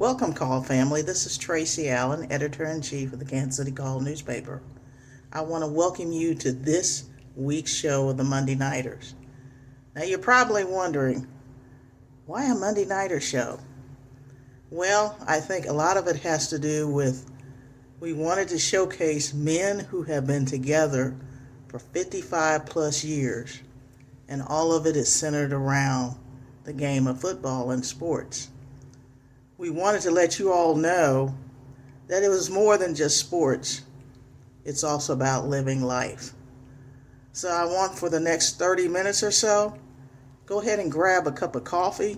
Welcome, Call family. This is Tracy Allen, editor-in-chief of the Kansas City Call newspaper. I want to welcome you to this week's show of the Monday Nighters. Now, you're probably wondering, why a Monday Nighter show? Well, I think a lot of it has to do with we wanted to showcase men who have been together for 55 plus years, and all of it is centered around the game of football and sports. We wanted to let you all know that it was more than just sports. It's also about living life. So I want for the next 30 minutes or so, go ahead and grab a cup of coffee,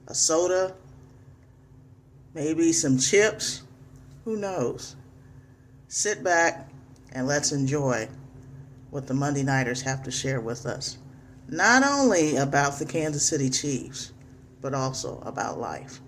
a soda, maybe some chips, who knows. Sit back and let's enjoy what the Monday Nighters have to share with us. Not only about the Kansas City Chiefs, but also about life.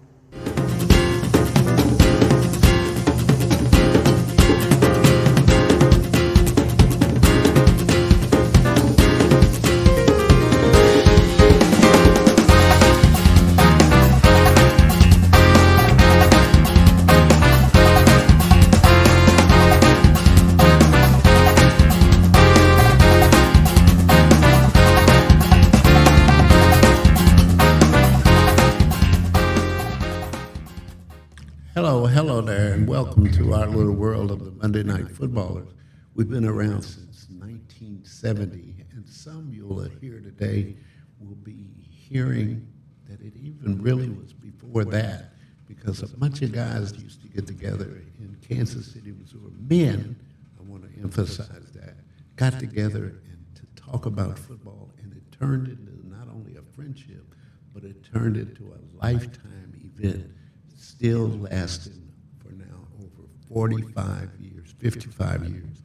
Hello there, and welcome to our little world of the Monday Night Footballers. We've been around since 1970, and some you'll hear today will be hearing that it even really was before that, because a bunch of guys used to get together in Kansas City, Missouri. Men, I want to emphasize that, got together and to talk about football, and it turned into not only a friendship, but it turned into a lifetime event, still lasting for now over 45 years, 55 years.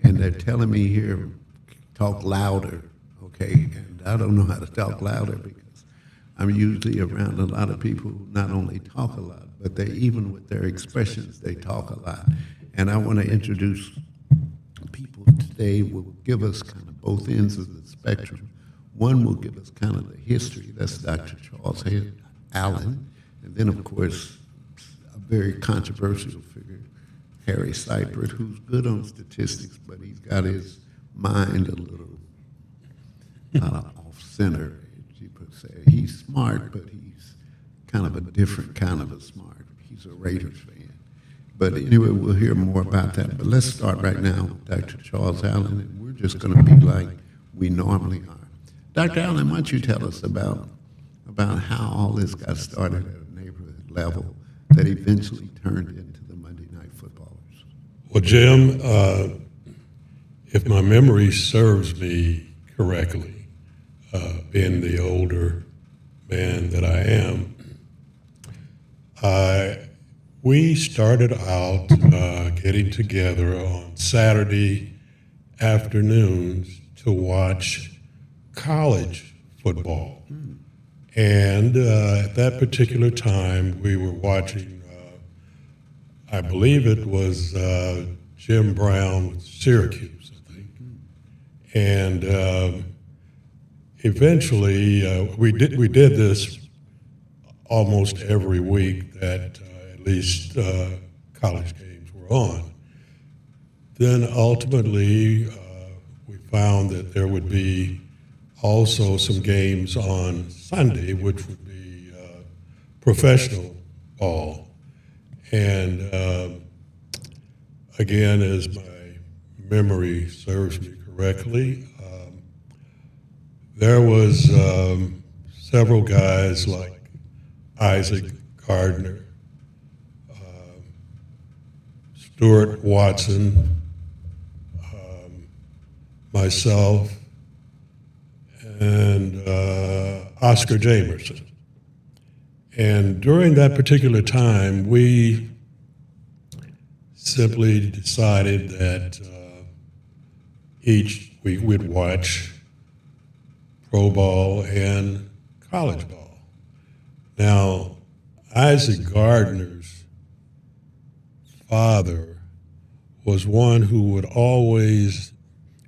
And they're telling me here, talk louder, okay? And I don't know how to talk louder because I'm usually around a lot of people who not only talk a lot, but they, even with their expressions, they talk a lot. And I want to introduce people today who will give us kind of both ends of the spectrum. One will give us kind of the history. That's Dr. Charles Allen. And then, of course, a very controversial figure, Harry Seifert, who's good on statistics, but he's got his mind a little off center, as you could say. He's smart, but he's kind of a different kind of a smart. He's a Raiders fan. But anyway, we'll hear more about that. But let's start right now with Dr. Charles Allen, and we're just going to be like we normally are. Dr. Allen, why don't you tell us about how all this got started at a neighborhood level that eventually turned into the Monday Night Footballers? Well, Jim, if my memory serves me correctly, being the older man that I am, we started out getting together on Saturday afternoons to watch college football. And at that particular time, we were watching, I believe it was Jim Brown with Syracuse, I think. And eventually, we did this almost every week that at least college games were on. Then ultimately, we found that there would be also some games on Sunday, which would be professional ball. And again, as my memory serves me correctly, there was several guys like Isaac Gardner, Stuart Watson, myself, and Oscar Jamerson. And during that particular time, we simply decided that each week we'd watch pro ball and college ball. Now, Isaac Gardner's father was one who would always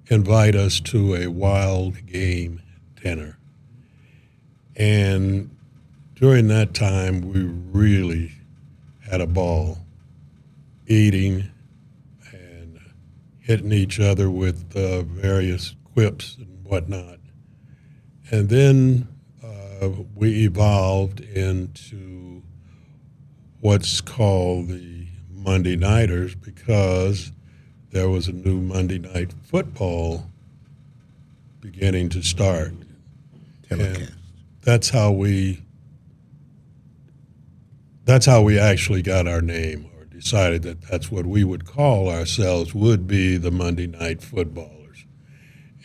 invite us to a wild game dinner. And during that time, we really a ball, eating and hitting each other with various quips and whatnot. And then we evolved into what's called the Monday Nighters because there was a new Monday Night Football beginning to start. Telecast. And that's how we actually got our name, or decided that that's what we would call ourselves, would be the Monday Night Footballers.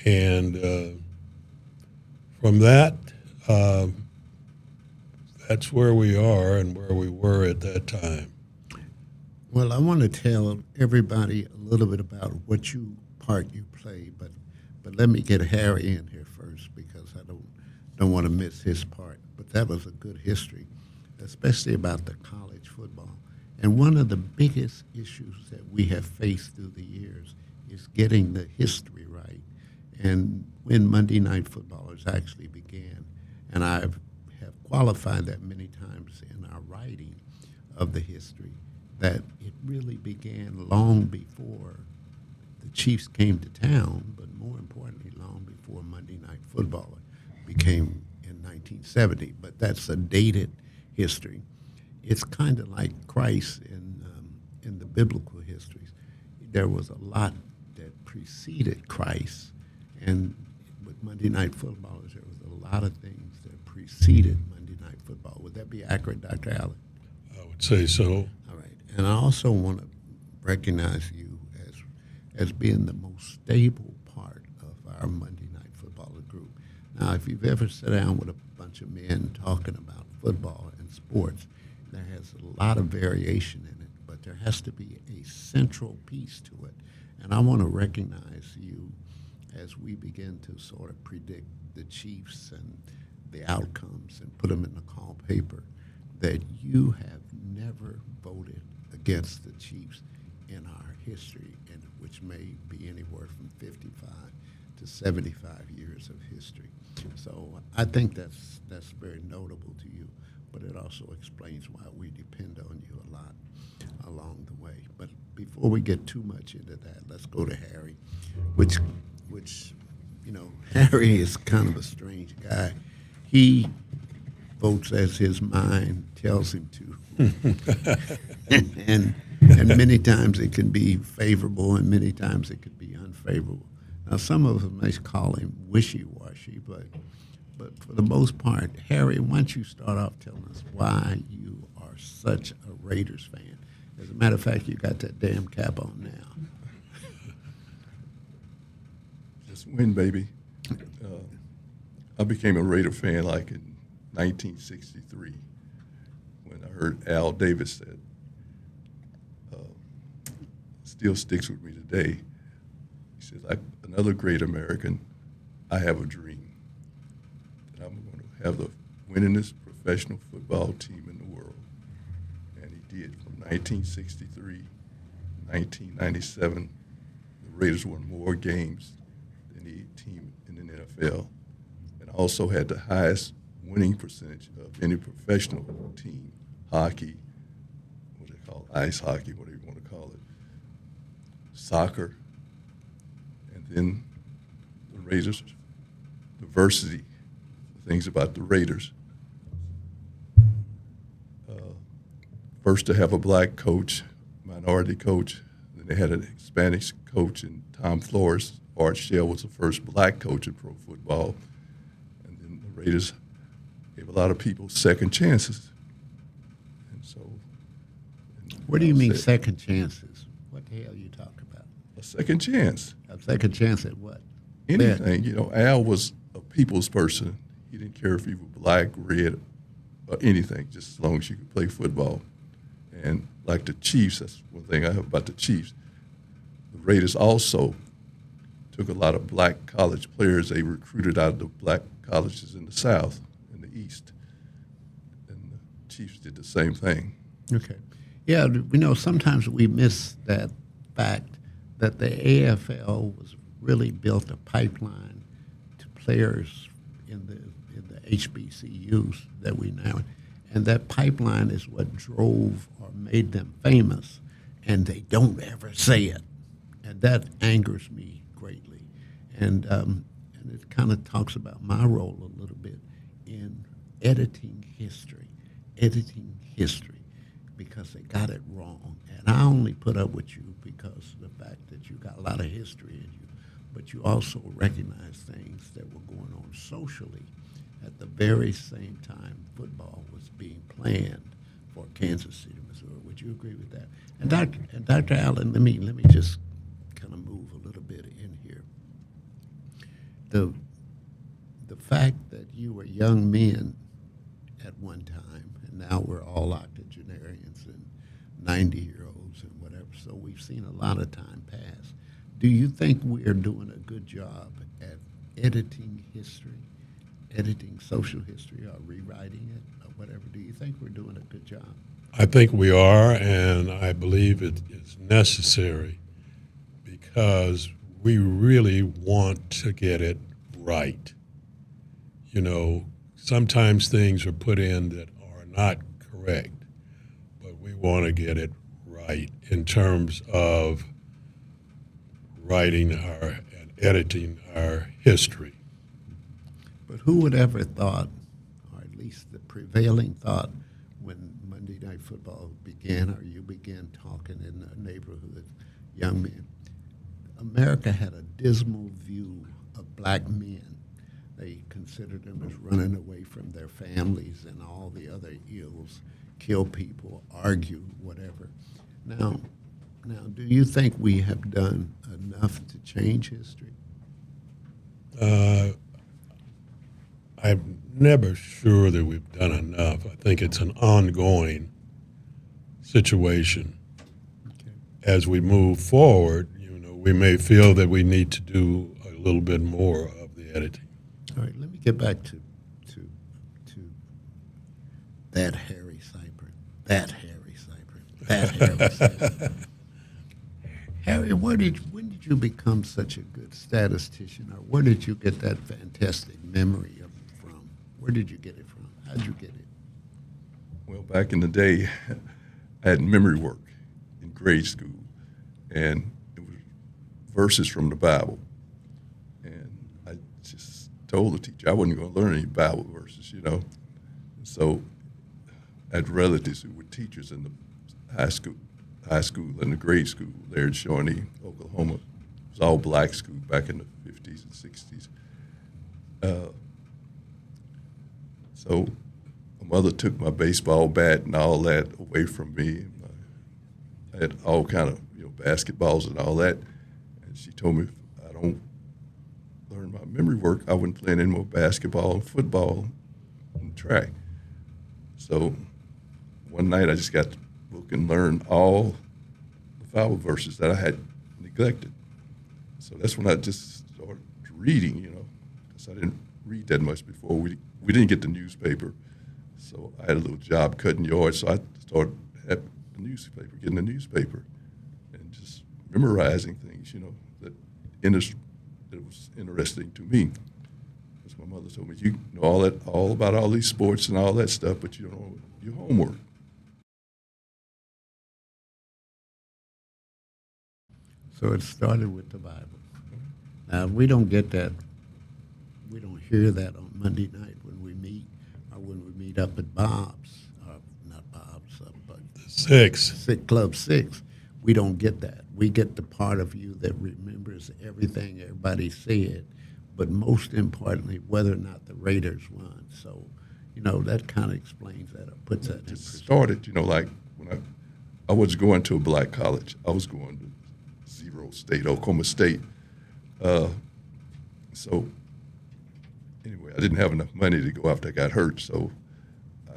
And from that, that's where we are and where we were at that time. Well, I want to tell everybody a little bit about what part you play, but let me get Harry in here first because I don't want to miss his part. But that was a good history, especially about the college football. And one of the biggest issues that we have faced through the years is getting the history right. And when Monday Night Footballers actually began, and I have qualified that many times in our writing of the history, that it really began long before the Chiefs came to town, but more importantly, long before Monday Night Football became in 1970. But that's a dated history. It's kind of like Christ in the biblical histories. There was a lot that preceded Christ, and with Monday Night Footballers, there was a lot of things that preceded Monday Night Football. Would that be accurate, Dr. Allen? I would say so. All right. And I also want to recognize you as being the most stable part of our Monday Night Footballer group. Now, if you've ever sat down with a bunch of men talking about football and sports, there has a lot of variation in it, but there has to be a central piece to it. And I want to recognize you as we begin to sort of predict the Chiefs and the outcomes and put them in the call paper, that you have never voted against the Chiefs in our history, and which may be anywhere from 55 to 75 years of history. So I think that's very notable to you, but it also explains why we depend on you a lot along the way. But before we get too much into that, let's go to Harry, which Harry is kind of a strange guy. He votes as his mind tells him to. and many times it can be favorable and many times it can be unfavorable. Now, some of us may call him wishy-washy, but for the most part, Harry, why don't you start off telling us why you are such a Raiders fan? As a matter of fact, you got that damn cap on now. Just win, baby. I became a Raider fan like in 1963 when I heard Al Davis said, still sticks with me today. He says, like another great American, I have a dream that I'm going to have the winningest professional football team in the world. And he did. From 1963 to 1997, the Raiders won more games than any team in the NFL, and also had the highest winning percentage of any professional team, hockey, what they call ice hockey, whatever you want to call it, soccer, and then the Raiders, diversity, things about the Raiders. First to have a black coach, minority coach, then they had an Hispanic coach, and Tom Flores, Art Shell was the first black coach in pro football, and then the Raiders gave a lot of people second chances. And so, What do you mean second chances? What the hell are you talking about? a second chance. A second chance at what? Anything. You know, Al was a people's person. He didn't care if you were black, red, or anything, just as long as you could play football. And like the Chiefs, that's one thing I have about the Chiefs. The Raiders also took a lot of black college players. They recruited out of the black colleges in the South and the East. And the Chiefs did the same thing. Okay. Yeah, we know sometimes we miss that fact that the AFL was really built a pipeline to players in the HBCUs that we now, And that pipeline is what drove or made them famous, and they don't ever say it. And that angers me greatly. And it kind of talks about my role a little bit in editing history, because they got it wrong. And I only put up with you because of the fact that you got a lot of history in you, but you also recognize things that were going on socially at the very same time football was being planned for Kansas City, Missouri. Would you agree with that? And Dr. Allen, let me just kind of move a little bit in here. The fact that you were young men at one time, and now we're all octogenarians and 90-year-olds and whatever, so we've seen a lot of time pass. Do you think we are doing a good job at editing history, editing social history, or rewriting it, or whatever? Do you think we're doing a good job? I think we are, and I believe it is necessary because we really want to get it right. You know, sometimes things are put in that are not correct, but we want to get it right in terms of writing our and editing our history. But who would ever thought, or at least the prevailing thought when Monday Night Football began, or you began talking in the neighborhood, young men, America had a dismal view of black men. They considered them as running away from their families and all the other ills, kill people, argue, whatever. Now, do you think we have done enough to change history? I'm never sure that we've done enough. I think it's an ongoing situation. Okay. As we move forward, we may feel that we need to do a little bit more of the editing. All right, let me get back to that Harry Cypher. That Harry Cypher. That Harry Cypher. Harry, when did you become such a good statistician, or where did you get that fantastic memory from? Where did you get it from? How did you get it? Well, back in the day, I had memory work in grade school, and it was verses from the Bible. And I just told the teacher I wasn't going to learn any Bible verses, So I had relatives who were teachers in the high school and the grade school there in Shawnee, Oklahoma. It was all black school back in the 50s and 60s. So my mother took my baseball bat and all that away from me. I had all kind of basketballs and all that, and she told me if I don't learn my memory work, I wouldn't play any more basketball and football and track. So one night I just got the book and learned all the Bible verses that I had neglected. So that's when I just started reading, because I didn't read that much before. We didn't get the newspaper, so I had a little job cutting yards. So I started having the newspaper, getting the newspaper, and just memorizing things, that was interesting to me. Because my mother told me, you know all about all these sports and all that stuff, but you don't know your homework. So it started with the Bible. Now, we don't get that. We don't hear that on Monday night when we meet, or when we meet up at Bob's, not Bob's, but Club 6. We don't get that. We get the part of you that remembers everything everybody said, but most importantly, whether or not the Raiders won. So, that kind of explains that, or puts that in perspective. Started, like when I was going to a black college. I was going to Zero State, Oklahoma State. So anyway, I didn't have enough money to go after I got hurt, so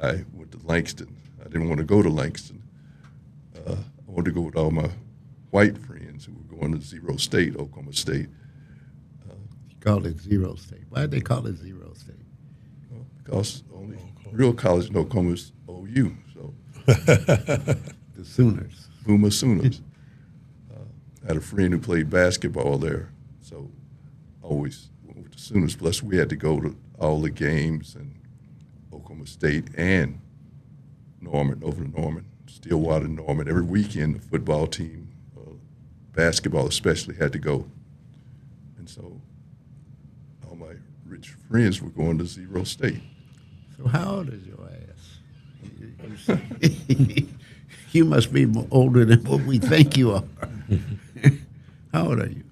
I went to Langston. I didn't want to go to Langston. I wanted to go with all my white friends who were going to Zero State, Oklahoma State. You call it Zero State. Why did they call it Zero State? Well, because only real college in Oklahoma is OU, so The Sooners. Boomer Sooners. I had a friend who played basketball there, so I always went with the Sooners. Plus, we had to go to all the games in Oklahoma State and Norman, over to Norman, Stillwater, Norman. Every weekend, the football team, basketball especially, had to go. And so all my rich friends were going to Zero State. So how old is your ass? You must be older than what we think you are. How old are you?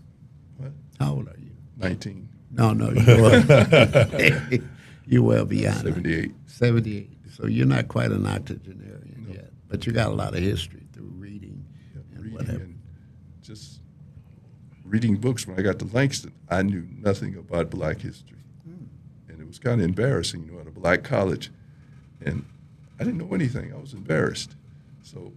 What? How old are you? 19. No, you're you're well beyond 78. 78. So you're not quite an octogenarian yet, but you got a lot of history through reading and Reading whatever. and just reading books. When I got to Langston, I knew nothing about black history. And it was kind of embarrassing, at a black college. And I didn't know anything. I was embarrassed. So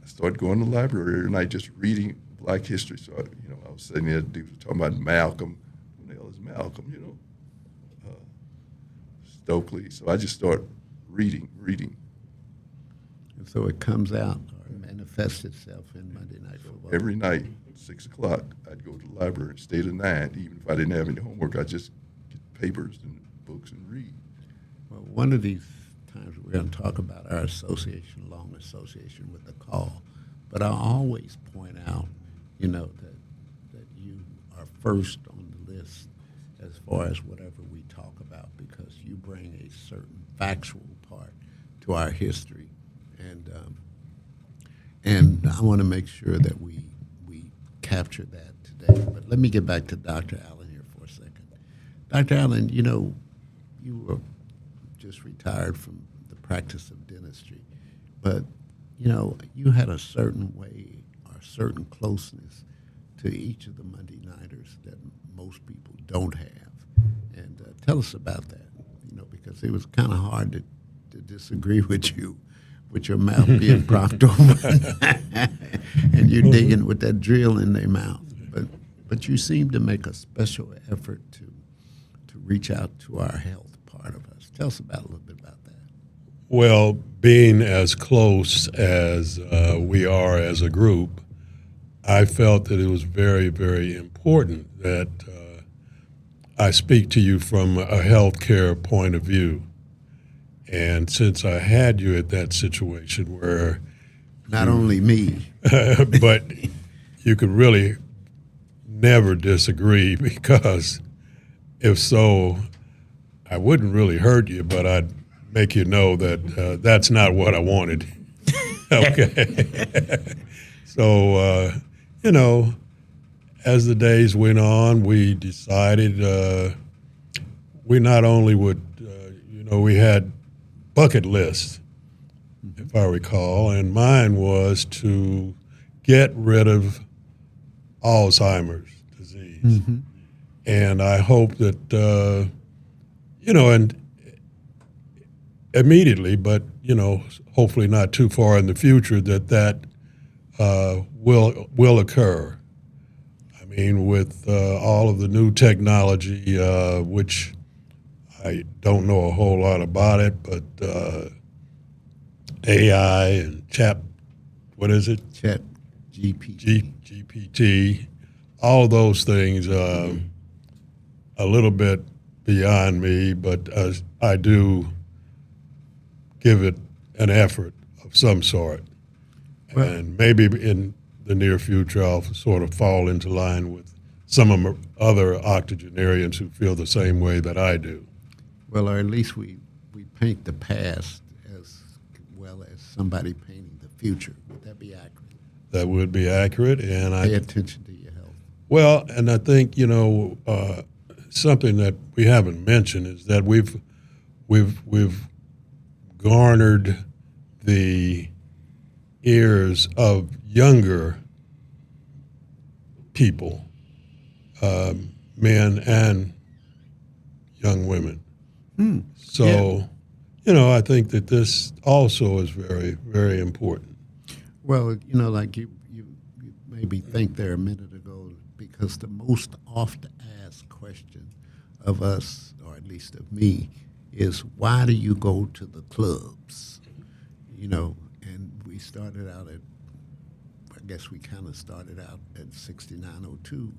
I started going to the library every night just reading black history. So, I was sitting there, dudes were talking about Malcolm. Who the hell is Malcolm, Stokely. So I just started reading. And so it comes out or manifests itself in Monday Night Football. Every night, 6 o'clock, I'd go to the library and stay to 9. Even if I didn't have any homework, I'd just get papers and books and read. Well, one of these times we're going to talk about our long association with the call. But I always point out, that you are first on the list as far as whatever we talk about because you bring a certain factual part to our history. And I want to make sure that we capture that today. But let me get back to Dr. Allen here for a second. Dr. Allen, you were just retired from the practice of dentistry, but you had a certain way or a certain closeness to each of the Monday Nighters that most people don't have. And tell us about that, because it was kind of hard to disagree with you, with your mouth being propped open and you digging with that drill in their mouth. But you seem to make a special effort to reach out to our health part of us. Tell us a little bit about that. Well, being as close as we are as a group, I felt that it was very, very important that I speak to you from a healthcare point of view. And since I had you at that situation where Not only me, but you could really never disagree because if so, I wouldn't really hurt you, but I'd make you know that that's not what I wanted. Okay. So, as the days went on, we decided we not only would, we had bucket lists, if I recall, and mine was to get rid of Alzheimer's disease. And I hope that, and immediately, but, hopefully not too far in the future, that will occur. I mean, with all of the new technology, which I don't know a whole lot about it, but AI and what is it? Chat GPT, all those things a little bit beyond me, but I do give it an effort of some sort. Well, And maybe in the near future, I'll sort of fall into line with some of my other octogenarians who feel the same way that I do. Well, or at least we paint the past as well as somebody painting the future. Would that be accurate? That would be accurate, and Pay attention to your health. Well, and I think something that we haven't mentioned is that we've garnered the ears of younger people, men and young women. So, I think that this also is very, very important. Well, like you made me think there a minute ago, because the most oft asked question of us, or at least of me, is why do you go to the clubs? And we started out I guess we kind of started out at 6902.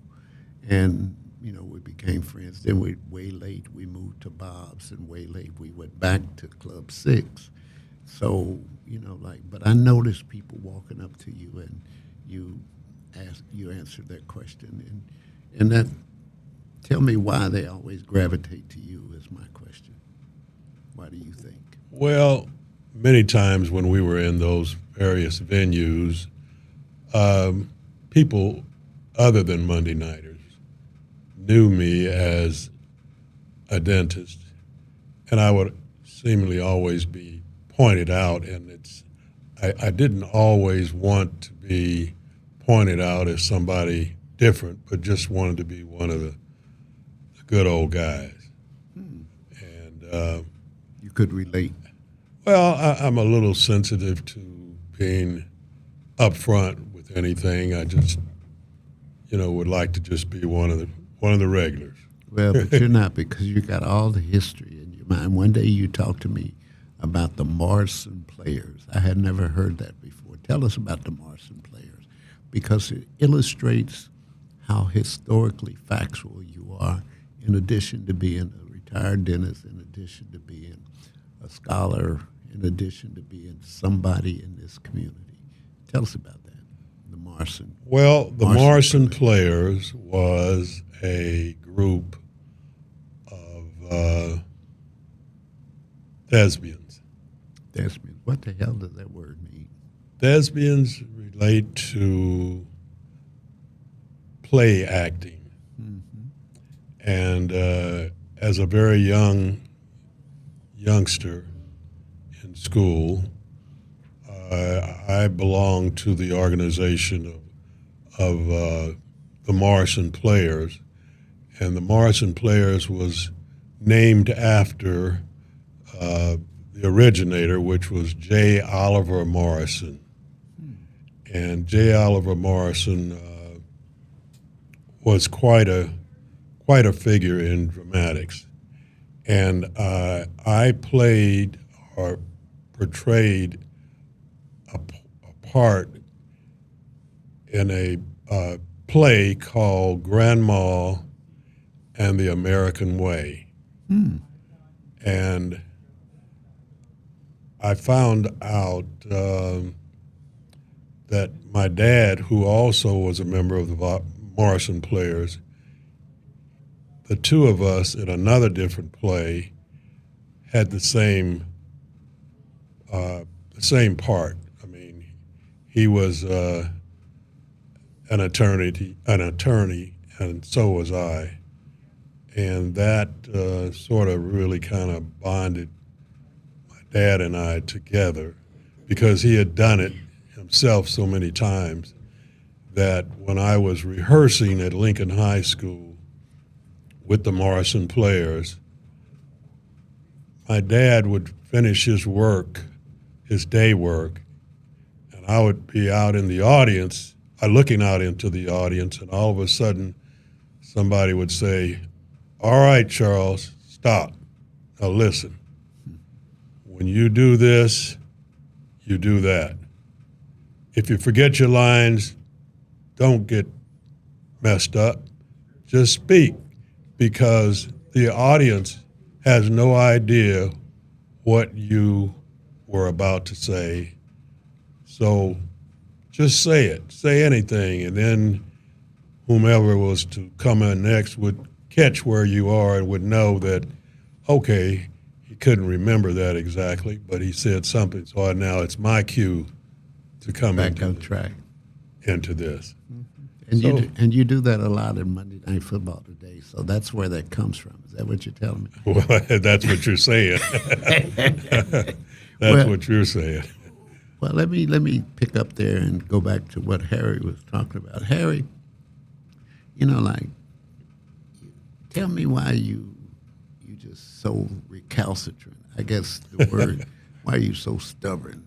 And we became friends. Then way late we moved to Bob's, and way late we went back to Club 6. So, but I noticed people walking up to you and you answered that question. And that, tell me why they always gravitate to you is my question. Why do you think? Well, many times when we were in those various venues, people other than Monday Nighters knew me as a dentist, and I would seemingly always be pointed out, and I didn't always want to be pointed out as somebody different, but just wanted to be one of the good old guys. And You could relate. well, I'm a little sensitive to being upfront with anything. I just, would like to just be one of the regulars. Well, but you're not, because you got all the history in your mind. One day you talked to me about the Morrison Players. I had never heard that before. Tell us about the Morrison Players, because it illustrates how historically factual you are, in addition to being a retired dentist, in addition to being a scholar, in addition to being somebody in this community. Tell us about that, the Morrison. Well, the Morrison Players. Players was a group of thespians. Thespians. What the hell does that word mean? Thespians relate to play acting. And as a very youngster in school, I belonged to the organization of the Morrison Players, and the Morrison Players was named after the originator, which was J. Oliver Morrison. And J. Oliver Morrison was quite a figure in dramatics, and I played or portrayed a part in a play called Grandma and the American Way. And I found out that my dad, who also was a member of the Morrison Players, the two of us in another different play had the same part. I mean, he was an attorney, and so was I, and that sort of really kind of bonded my dad and I together, because he had done it himself so many times that when I was rehearsing at Lincoln High School with the Morrison Players, my dad would finish his work, his day work, and I would be out in the audience, looking out into the audience, and all of a sudden somebody would say, "All right, Charles, stop. Now listen. When you do this, you do that. If you forget your lines, don't get messed up. Just speak, because the audience has no idea what you were about to say. So just say it. Say anything, and then whomever was to come in next would catch where you are and would know that, okay, he couldn't remember that exactly, but he said something. So now it's my cue to come Back on track. into this." And you do that a lot in Monday Night Football today, so that's where that comes from. Is that what you're telling me? Well, that's what you're saying. That's Well- what you're saying. Well, let me pick up there and go back to what Harry was talking about. Harry, tell me why you just so recalcitrant. I guess the word. Why are you so stubborn?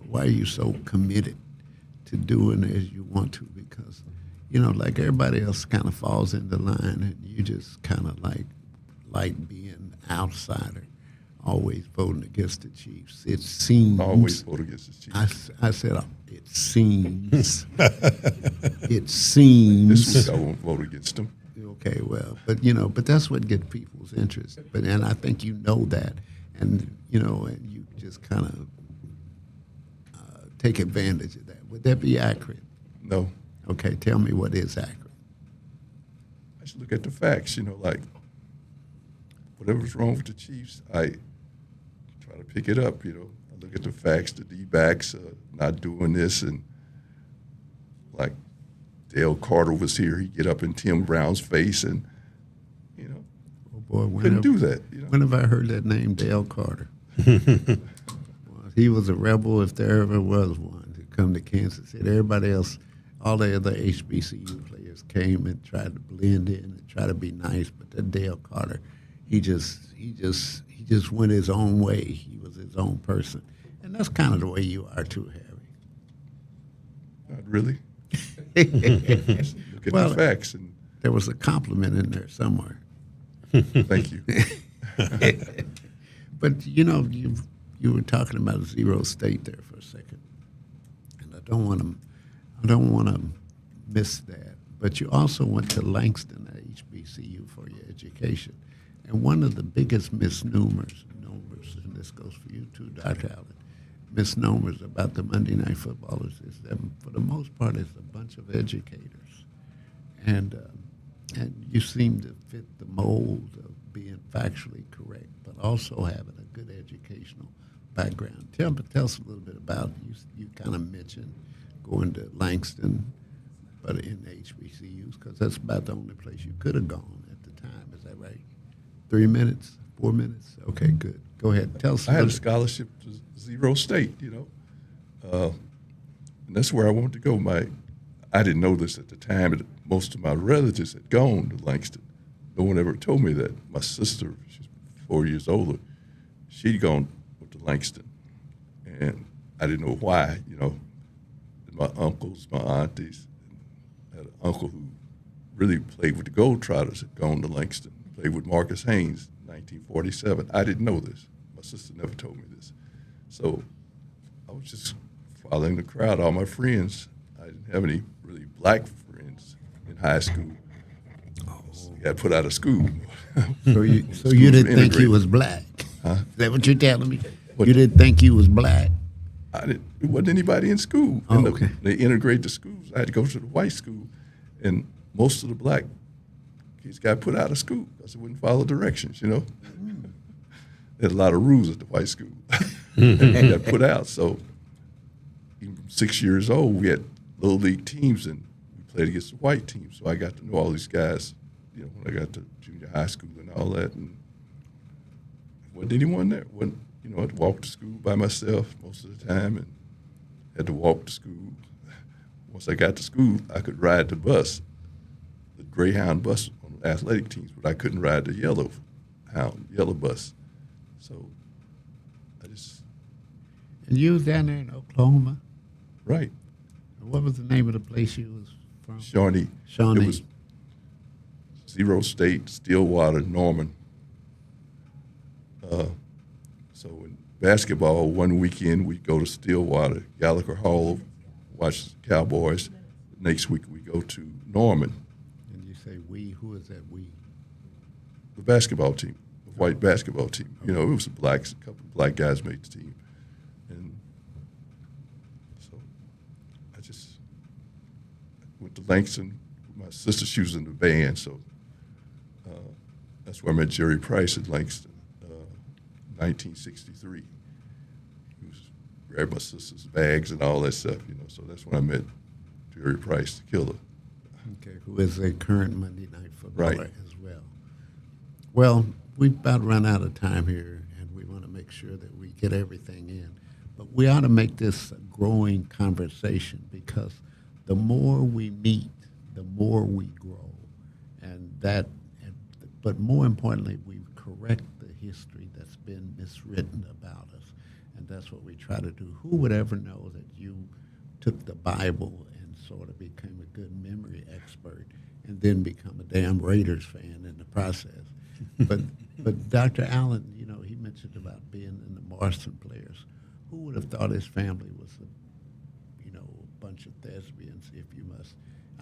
Why are you so committed to doing as you want to? Because like everybody else kind of falls into line, and you just kind of like being outsider, always voting against the Chiefs. It seems. Always vote against the Chiefs. I said it seems. It seems. This week I won't vote against them. Okay, well, but that's what gets people's interest. And I think you know that, and and you just kind of take advantage of that. Would that be accurate? No, Okay, tell me what is accurate. I just look at the facts. Like whatever's wrong with the Chiefs, I try to pick it up. I look at the facts. The D-backs not doing this, and like Dale Carter was here, he'd get up in Tim Brown's face, and Oh boy, couldn't do that. When have I heard that name, Dale Carter? Well, he was a rebel if there ever was one to come to Kansas City. Everybody else, all the other HBCU players came and tried to blend in and try to be nice, but that Dale Carter, he just went his own way. He was his own person, and that's kind of the way you are too, Harry. Not really. Look at Well, the facts, and There was a compliment in there somewhere. thank you. But you were talking about Zero State there for a second, and I don't want to miss that. But you also went to Langston at HBCU for your education, and one of the biggest misnomers, and this goes for you too, Dr. Allen, misnomers about the Monday Night Footballers is that for the most part it's a bunch of educators, and you seem to fit the mold of being factually correct, but also having a good educational background. Tell us a little bit about you kind of mentioned going to Langston, but in HBCUs, because that's about the only place you could have gone at the time. Is that right? 3 minutes, 4 minutes? Okay, good. Go ahead. Tell us. I had a scholarship to Zero State, and that's where I wanted to go. I didn't know this at the time, but most of my relatives had gone to Langston. No one ever told me that. My sister, she's 4 years older, she'd gone to Langston, and I didn't know why. My uncles, my aunties, I had an uncle who really played with the Globetrotters, had gone to Langston, played with Marcus Haynes, 1947. I didn't know this. My sister never told me this. So I was just following the crowd. All my friends, I didn't have any really black friends in high school. I got put out of school. So you Schools didn't were think you integrated. was black? Huh? Is that what you're telling me? What? You didn't think you was black? It wasn't anybody in school. Oh, okay. They integrated the schools. I had to go to the white school, and most of the black kids got put out of school because they wouldn't follow directions, There had a lot of rules at the white school. And they got put out. So even from 6 years old, we had little league teams, and we played against the white team. So I got to know all these guys, when I got to junior high school and all that. And there wasn't anyone there. I had to walk to school by myself most of the time, and had to walk to school. Once I got to school, I could ride the bus, the Greyhound bus on the athletic teams, but I couldn't ride the yellow bus. So I just And you was down there in Oklahoma? right. What was the name of the place you was from? Shawnee. Shawnee. It was Zero State, Stillwater, Norman. So in basketball, one weekend we'd go to Stillwater, Gallagher Hall, watch the Cowboys. The next week we go to Norman, And you say we? Who is that we? the basketball team, the white basketball team. It was a couple of black guys made the team. And so I just went to Langston. My sister, she was in the band, so that's where I met Jerry Price at Langston, 1963. He was grabbed my sister's bags and all that stuff, So that's when I met Jerry Price, the killer. Okay, who is a current Monday Night Footballer Right. as well. Well, we've about run out of time here, and we want to make sure that we get everything in. But we ought to make this a growing conversation, because the more we meet, the more we grow. But more importantly, we correct the history that's been miswritten about us. And that's what we try to do. Who would ever know that you took the Bible and sort of became a good memory expert and then become a damn Raiders fan in the process? But Dr. Allen, he mentioned about being in the Marston players. Who would have thought his family was a bunch of thespians, if you must?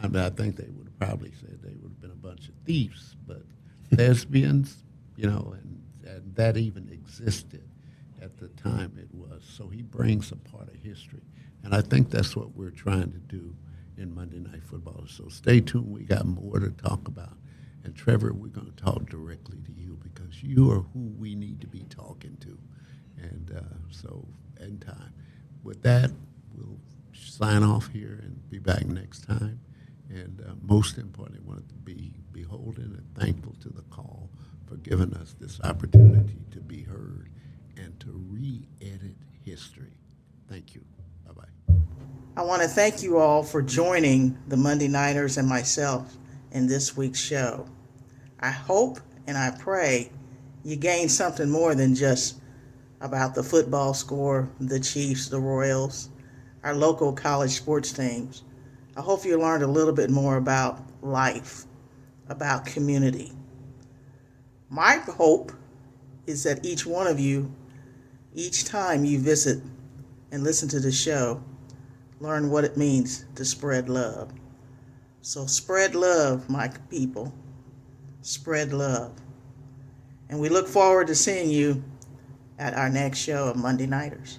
I mean, I think they would have probably said they would have been a bunch of thieves, but lesbians, and that even existed at the time it was. So he brings a part of history. And I think that's what we're trying to do in Monday Night Football. So stay tuned. We got more to talk about. And Trevor, we're going to talk directly to you because you are who we need to be talking to. And so, in time. With that, we'll sign off here and be back next time. And most importantly, I want to be beholden and thankful to the call for giving us this opportunity to be heard and to re-edit history. Thank you. Bye-bye. I want to thank you all for joining the Monday Nighters and myself in this week's show. I hope and I pray you gain something more than just about the football score, the Chiefs, the Royals, our local college sports teams. I hope you learned a little bit more about life, about community. My hope is that each one of you, each time you visit and listen to the show, learn what it means to spread love. So spread love, my people. Spread love. And we look forward to seeing you at our next show of Monday Nighters.